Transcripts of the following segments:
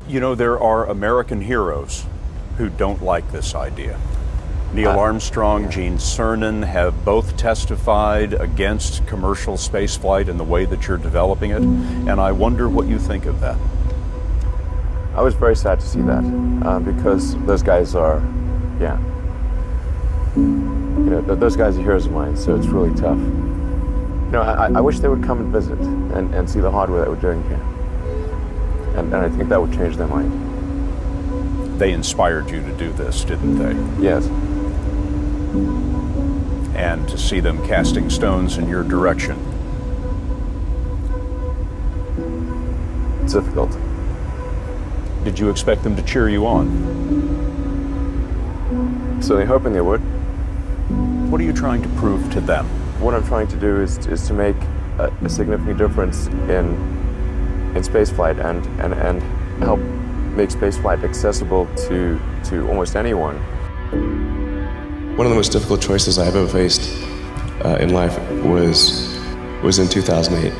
You know, there are American heroes who don't like this idea. Neil Armstrong, Gene Cernan have both testified against commercial spaceflight and the way that you're developing it, and I wonder what you think of that. I was very sad to see that, because those guys are, those guys are heroes of mine, so it's really tough. You know, I wish they would come and visit and see the hardware that we're doing here. And I think that would change their mind. They inspired you to do this, didn't they? Yes. And to see them casting stones in your direction. It's difficult. Did you expect them to cheer you on? Certainly hoping they would. What are you trying to prove to them? What I'm trying to do is to make a significant difference in spaceflight and help make spaceflight accessible to almost anyone. One of the most difficult choices I've ever faced in life was in 2008.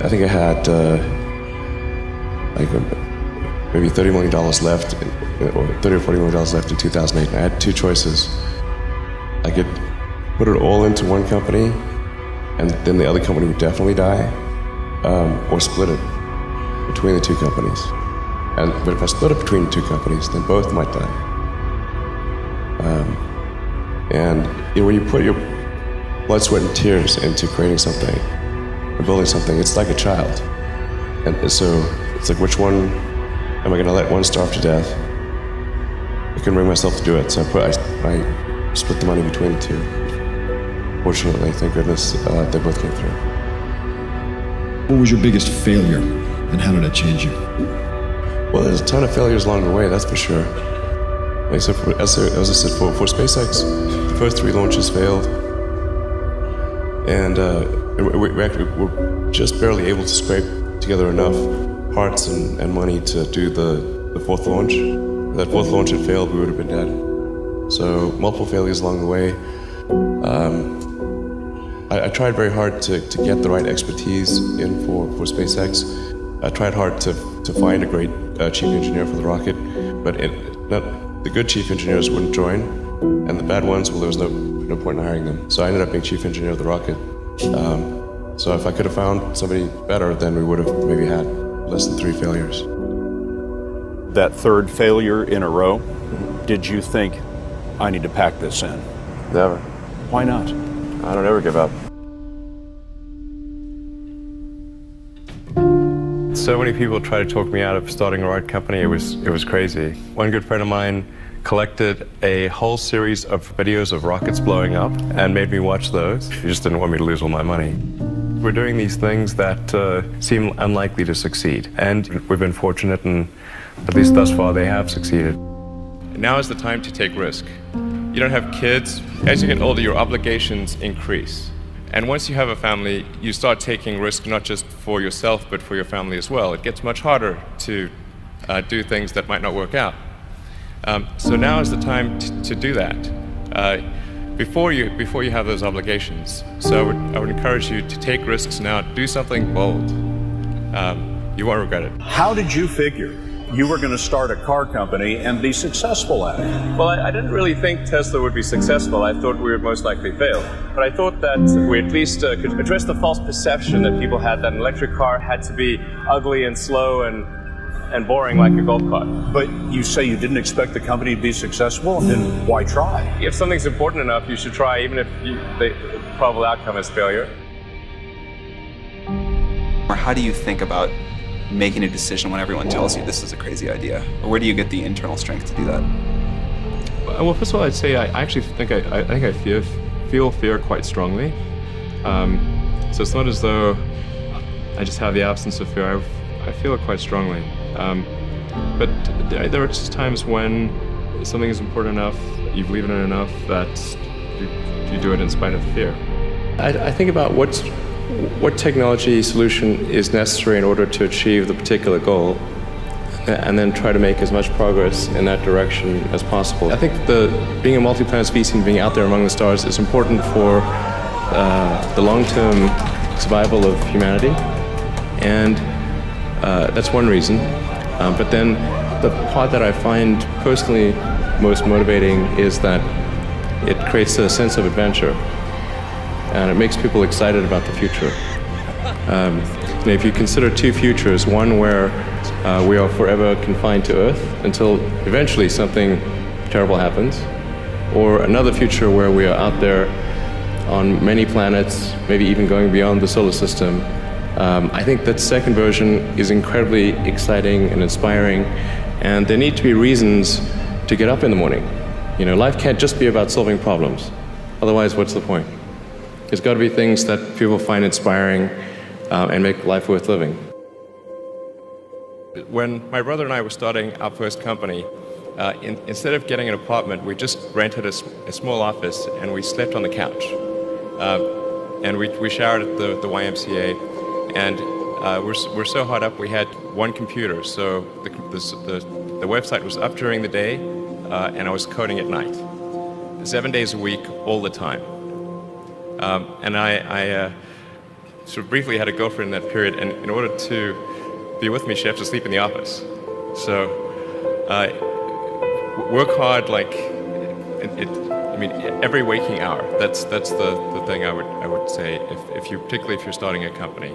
I think I had maybe $30 million left, or $30 or $40 million left in 2008. And I had two choices. I could put it all into one company, and then the other company would definitely die, or split it between the two companies. But if I split it between the two companies, then both might die. When you put your blood, sweat, and tears into creating something, or building something, it's like a child. And so it's like, which one am I going to let one starve to death? I couldn't bring myself to do it, so I split the money between the two. Fortunately, thank goodness, they both came through. What was your biggest failure, and how did it change you? Well, there's a ton of failures along the way, that's for sure. As I said, for SpaceX, the first 3 launches failed. And we actually were just barely able to scrape together enough parts and money to do the 4th launch. If that 4th launch had failed, we would have been dead. So multiple failures along the way. I tried very hard to get the right expertise in for SpaceX. I tried hard to find a great chief engineer for the rocket, but the good chief engineers wouldn't join, and the bad ones, well, there was no point in hiring them. So I ended up being chief engineer of the rocket. So if I could have found somebody better, then we would have maybe had less than 3 failures. That 3rd failure in a row, did you think, I need to pack this in? Never. Why not? I don't ever give up. So many people tried to talk me out of starting a rocket company. It was crazy. One good friend of mine collected a whole series of videos of rockets blowing up and made me watch those. He just didn't want me to lose all my money. We're doing these things that seem unlikely to succeed, and we've been fortunate, and at least thus far they have succeeded. Now is the time to take risk. You don't have kids. As you get older, your obligations increase. And once you have a family, you start taking risk not just for yourself, but for your family as well. It gets much harder to do things that might not work out. So now is the time to do that before you have those obligations. So I would encourage you to take risks now. Do something bold. You won't regret it. How did you figure you were going to start a car company and be successful at it? Well, I didn't really think Tesla would be successful. I thought we would most likely fail. But I thought that we at least could address the false perception that people had that an electric car had to be ugly and slow and boring like a golf cart. But you say you didn't expect the company to be successful, then why try? If something's important enough, you should try, even if the probable outcome is failure. Or how do you think about making a decision when everyone tells you this is a crazy idea? Or where do you get the internal strength to do that? Well, first of all, I'd say I actually think I feel fear quite strongly. So it's not as though I just have the absence of fear. I feel it quite strongly. But there are just times when something is important enough, you believe in it enough, that you do it in spite of the fear. I think about what technology solution is necessary in order to achieve the particular goal, and then try to make as much progress in that direction as possible. I think being a multi-planet species and being out there among the stars is important for the long-term survival of humanity, And that's one reason. But then the part that I find personally most motivating is that it creates a sense of adventure, and it makes people excited about the future. If you consider two futures, one where we are forever confined to Earth until eventually something terrible happens, or another future where we are out there on many planets, maybe even going beyond the solar system, I think that second version is incredibly exciting and inspiring, and there need to be reasons to get up in the morning. You know, life can't just be about solving problems. Otherwise, what's the point? There's got to be things that people find inspiring and make life worth living. When my brother and I were starting our first company, instead of getting an apartment, we just rented a small office and we slept on the couch. And we showered at the YMCA, and we're so hot up we had one computer, so the website was up during the day, and I was coding at night, 7 days a week, all the time. And I sort of briefly had a girlfriend in that period, and in order to be with me, she had to sleep in the office. So work hard, like I mean, every waking hour. That's the thing I would say, particularly if you're starting a company.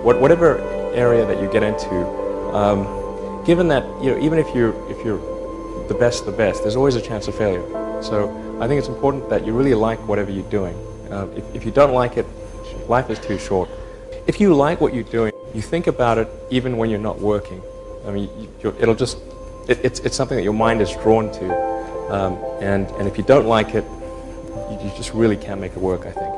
Whatever area that you get into, given that, you know, even if you're the best, there's always a chance of failure. So I think it's important that you really like whatever you're doing. If you don't like it, life is too short. If you like what you're doing, you think about it even when you're not working. I mean, it's something that your mind is drawn to. And if you don't like it, you just really can't make it work, I think.